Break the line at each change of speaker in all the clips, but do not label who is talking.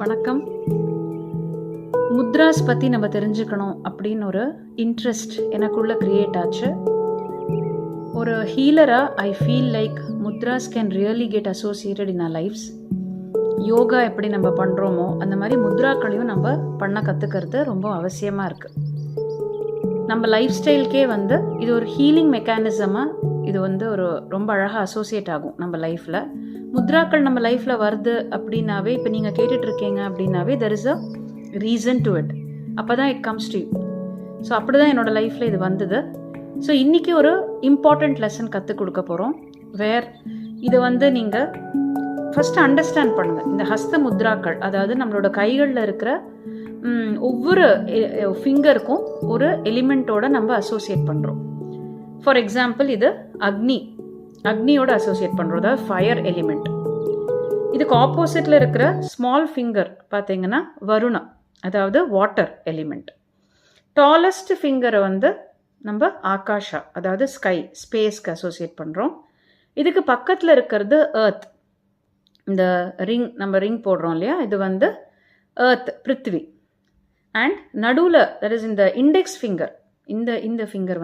வணக்கம். முத்ராஸ் பற்றி நம்ம தெரிஞ்சுக்கணும் அப்படின்னு ஒரு இன்ட்ரெஸ்ட் எனக்குள்ளே க்ரியேட் ஆச்சு. ஒரு ஹீலராக I feel like mudras can really get associated in our lifes. Yoga எப்படி நம்ம பண்ணுறோமோ அந்த மாதிரி முத்ராக்களையும் நம்ம பண்ண கற்றுக்கிறது ரொம்ப அவசியமாக இருக்குது. நம்ம லைஃப் ஸ்டைலுக்கே இது ஒரு ஹீலிங் மெக்கானிசமாக இது ஒரு ரொம்ப அழகாக அசோசியேட் ஆகும் நம்ம லைஃப்பில். முத்ராக்கள் நம்ம லைஃப்பில் வருது அப்படின்னாவே, இப்போ நீங்கள் கேட்டுட்ருக்கீங்க அப்படின்னாவே there is a reason to it. அப்போ தான் it comes to you. So அப்படி தான் என்னோடய லைஃப்பில் இது வந்தது. ஸோ இன்றைக்கி ஒரு இம்பார்ட்டண்ட் லெசன் கற்றுக் கொடுக்க போகிறோம். இது நீங்கள் ஃபஸ்ட்டு அண்டர்ஸ்டாண்ட் பண்ணுங்கள். இந்த ஹஸ்த முத்ராக்கள், அதாவது நம்மளோட கைகளில் இருக்கிற ஒவ்வொரு ஃபிங்கருக்கும் ஒரு எலிமெண்ட்டோட நம்ம அசோசியேட் பண்ணுறோம். ஃபார் எக்ஸாம்பிள், இது அக்னியோட அசோசியேட் பண்ணுறோம், அதாவது ஃபயர் எலிமெண்ட். இதுக்கு ஆப்போசிட்டில் இருக்கிற ஸ்மால் ஃபிங்கர் பார்த்தீங்கன்னா வருணா, அதாவது வாட்டர் எலிமெண்ட். டாலஸ்ட் ஃபிங்கரை நம்ம ஆகாஷா, அதாவது ஸ்பேஸ்க்கு அசோசியேட் பண்ணுறோம். இதுக்கு பக்கத்தில் இருக்கிறது எர்த். இந்த நம்ம ரிங் போடுறோம் இல்லையா, இது எர்த், பிருத்வி. அண்ட் நடுவில் தட் இஸ் இந்த இண்டெக்ஸ் ஃபிங்கர், இந்த ஃபிங்கர்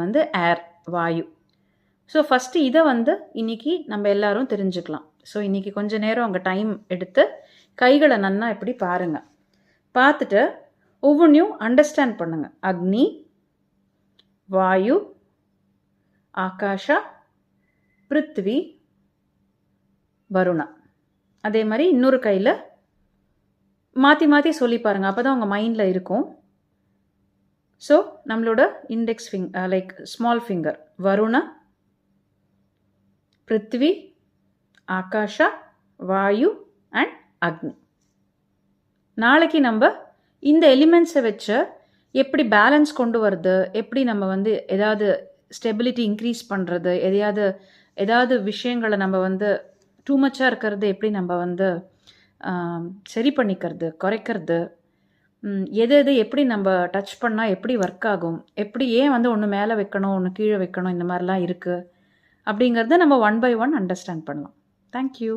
ஏர், வாயு. ஸோ ஃபஸ்ட்டு இதை இன்னைக்கு நம்ம எல்லாரும் தெரிஞ்சுக்கலாம். ஸோ இன்னைக்கு கொஞ்ச நேரம் அங்கே டைம் எடுத்து கைகளை நன்னா இப்படி பாருங்கள். பார்த்துட்டு ஒவ்வொன்றையும் அண்டர்ஸ்டாண்ட் பண்ணுங்கள். அக்னி, வாயு, ஆகாஷா, பிருத்வி, வருணா. அதே மாதிரி இன்னொரு கையில் மாற்றி மாற்றி சொல்லி பாருங்கள். அப்போ தான் உங்கள் மைண்டில் இருக்கும். ஸோ நம்மளோட index like small finger Varuna, Prithvi, akasha, Vayu and அக்னி. நாளைக்கு நம்ம இந்த எலிமெண்ட்ஸை வச்சு எப்படி பேலன்ஸ் கொண்டு வருது, எப்படி நம்ம ஏதாவது ஸ்டெபிலிட்டி இன்க்ரீஸ் பண்ணுறது, ஏதாவது விஷயங்களை நம்ம டூ மச்சாக இருக்கிறது எப்படி நம்ம சரி பண்ணிக்கிறது, குறைக்கிறது, எது எப்படி நம்ம டச் பண்ணால் எப்படி ஒர்க் ஆகும், எப்படி ஏன் ஒன்று மேலே வைக்கணும், ஒன்று கீழே வைக்கணும், இந்த மாதிரிலாம் இருக்குது அப்படிங்கிறத நம்ம 1 by 1 அண்டர்ஸ்டாண்ட் பண்ணலாம். தேங்க்யூ.